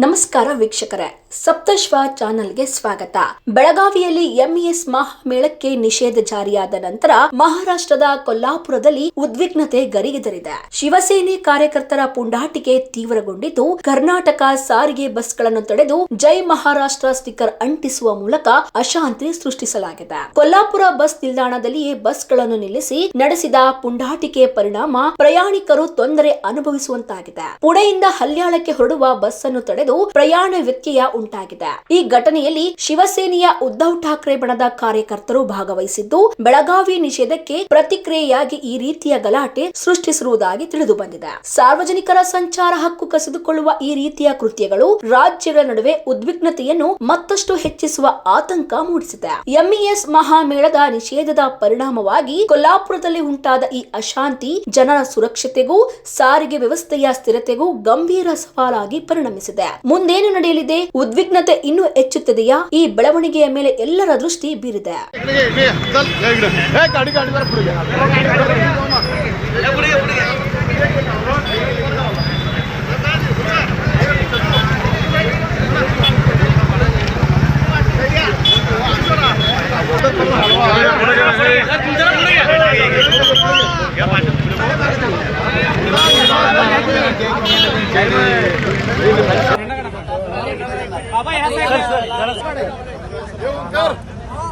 ನಮಸ್ಕಾರ ವೀಕ್ಷಕರೇ, ಸಪ್ತಶ್ವ ಚಾನೆಲ್ಗೆ ಸ್ವಾಗತ. ಬೆಳಗಾವಿಯಲ್ಲಿ ಎಂಇಎಸ್ ಮಹಾಮೇಳಕ್ಕೆ ನಿಷೇಧ ಜಾರಿಯಾದ ನಂತರ ಮಹಾರಾಷ್ಟ್ರದ ಕೊಲ್ಲಾಪುರದಲ್ಲಿ ಉದ್ವಿಗ್ನತೆ ಗರಿಗೆದರಿದೆ. ಶಿವಸೇನೆ ಕಾರ್ಯಕರ್ತರ ಪುಂಡಾಟಿಕೆ ತೀವ್ರಗೊಂಡಿದ್ದು, ಕರ್ನಾಟಕ ಸಾರಿಗೆ ಬಸ್ಗಳನ್ನು ತಡೆದು ಜೈ ಮಹಾರಾಷ್ಟ್ರ ಸ್ಟಿಕ್ಕರ್ ಅಂಟಿಸುವ ಮೂಲಕ ಅಶಾಂತಿ ಸೃಷ್ಟಿಸಲಾಗಿದೆ. ಕೊಲ್ಲಾಪುರ ಬಸ್ ನಿಲ್ದಾಣದಲ್ಲಿಯೇ ಬಸ್ಗಳನ್ನು ನಿಲ್ಲಿಸಿ ನಡೆಸಿದ ಪುಂಡಾಟಿಕೆ ಪರಿಣಾಮ ಪ್ರಯಾಣಿಕರು ತೊಂದರೆ ಅನುಭವಿಸುವಂತಾಗಿದೆ. ಪುಣೆಯಿಂದ ಹಲ್ಯಾಳಕ್ಕೆ ಹೊರಡುವ ಬಸ್ ಅನ್ನು ತಡೆದು ಪ್ರಯಾಣ ವ್ಯತ್ಯಯ ಉಂಟಾಗಿದೆ. ಈ ಘಟನೆಯಲ್ಲಿ ಶಿವಸೇನೆಯ ಉದ್ಧವ್ ಠಾಕ್ರೆ ಬಣದ ಕಾರ್ಯಕರ್ತರು ಭಾಗವಹಿಸಿದ್ದು, ಬೆಳಗಾವಿ ನಿಷೇಧಕ್ಕೆ ಪ್ರತಿಕ್ರಿಯೆಯಾಗಿ ಈ ರೀತಿಯ ಗಲಾಟೆ ಸೃಷ್ಟಿಸಿರುವುದಾಗಿ ತಿಳಿದು ಬಂದಿದೆ. ಸಾರ್ವಜನಿಕರ ಸಂಚಾರ ಹಕ್ಕು ಕಸಿದುಕೊಳ್ಳುವ ಈ ರೀತಿಯ ಕೃತ್ಯಗಳು ರಾಜ್ಯಗಳ ನಡುವೆ ಉದ್ವಿಗ್ನತೆಯನ್ನು ಮತ್ತಷ್ಟು ಹೆಚ್ಚಿಸುವ ಆತಂಕ ಮೂಡಿಸಿದೆ. ಎಂಇಎಸ್ ಮಹಾಮೇಳದ ನಿಷೇಧದ ಪರಿಣಾಮವಾಗಿ ಕೊಲ್ಲಾಪುರದಲ್ಲಿ ಉಂಟಾದ ಈ ಅಶಾಂತಿ ಜನರ ಸುರಕ್ಷತೆಗೂ ಸಾರಿಗೆ ವ್ಯವಸ್ಥೆಯ ಸ್ಥಿರತೆಗೂ ಗಂಭೀರ ಸವಾಲಾಗಿ ಪರಿಣಮಿಸಿದೆ. ಮುಂದೇನು ನಡೆಯಲಿದೆ? ಉದ್ವಿಗ್ನತೆ ಇನ್ನೂ ಹೆಚ್ಚುತ್ತದೆಯಾ? ಈ ಬೆಳವಣಿಗೆಯ ಮೇಲೆ ಎಲ್ಲರ ದೃಷ್ಟಿ ಬೀರಿದೆ.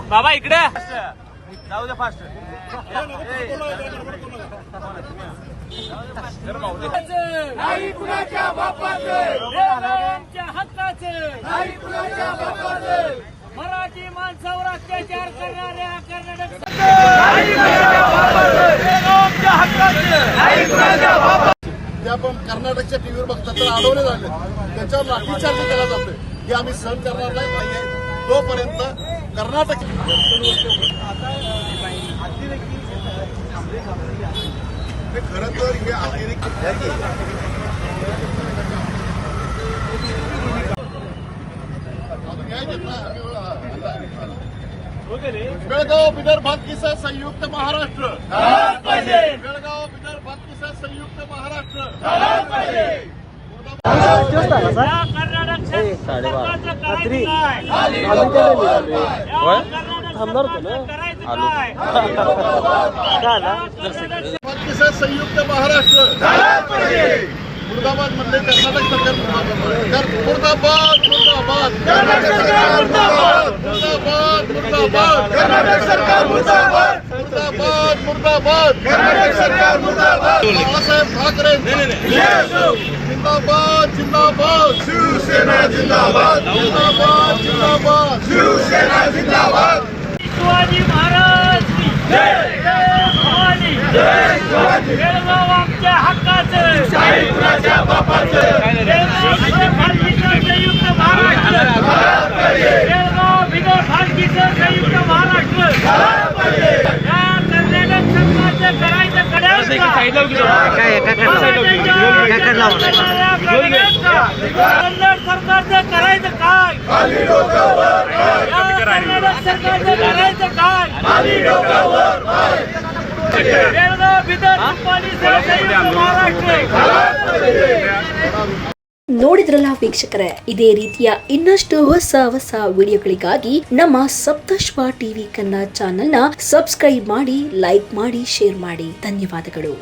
बाबा इकडे जाऊ दे फास्ट. नाही कुणाच्या बापाचं, आमच्या हक्काचं, नाही कुणाच्या बापाचं. मराठी माणसावर अत्याचार करणाऱ्या कर्नाटक ते आपण कर्नाटकच्या टीव्हीवर बघतात तर अडवले झाले, त्याच्यावर लाठीचार्ज केला जातोय. हे आम्ही सहन करणार नाही. तोपर्यंत कर्नाटक खरं तर हे अतिरेकी बेळगाव विदर्भात किसा संयुक्त महाराष्ट्र, बेळगाव विदर्भात किसा संयुक्त महाराष्ट्र. संयुक्त महाराष्ट्र मुर्दाबाद मधले कर्नाटक सरकार मुर्दाबाद, मुर्दाबाद कर्नाटक सरकार, मुर्दाबाद, मुर्दाबाद, मुर्दाबाद कर्नाटक सरकार, मुर्दाबाद, मुर्दाबाद, मुर्दाबाद कर्नाटक सरकार, मुर्दाबाद. बाळासाहेब ठाकरे जिंदाबाद, जिंदाबाद शिवसेना, जिंदाबाद, जिंदाबाद, जिंदाबाद शिवसेना, जिंदाबाद. शिवाजी महाराज की जय, जय भवानी, जय शिवाजी. बेळगाव आमच्या हक्काचं, शाही कुणाच्या बापाचं. बेळगाव विदर्भातलं संयुक्त महाराष्ट्र, बेळगाव विदर्भातलं संयुक्त महाराष्ट्र. या कर्नाटक सरकारचं करायचं कड्याच का? कन्नड सरकारचं करायचं काय? कर्नाटक सरकारचं करायचं काय? बेळगाव विदर्भ संयुक्त महाराष्ट्र. ನೋಡಿದ್ರಲ್ಲ ವೀಕ್ಷಕರೇ, ಇದೇ ರೀತಿಯ ಇನ್ನಷ್ಟು ಹೊಸ ವಿಡಿಯೋಗಳಿಗಾಗಿ ನಮ್ಮ ಸಪ್ತಶ್ವ ಟಿವಿ ಕನ್ನಡ ಚಾನೆಲ್ನ ಸಬ್ಸ್ಕ್ರೈಬ್ ಮಾಡಿ, ಲೈಕ್ ಮಾಡಿ, ಶೇರ್ ಮಾಡಿ. ಧನ್ಯವಾದಗಳು.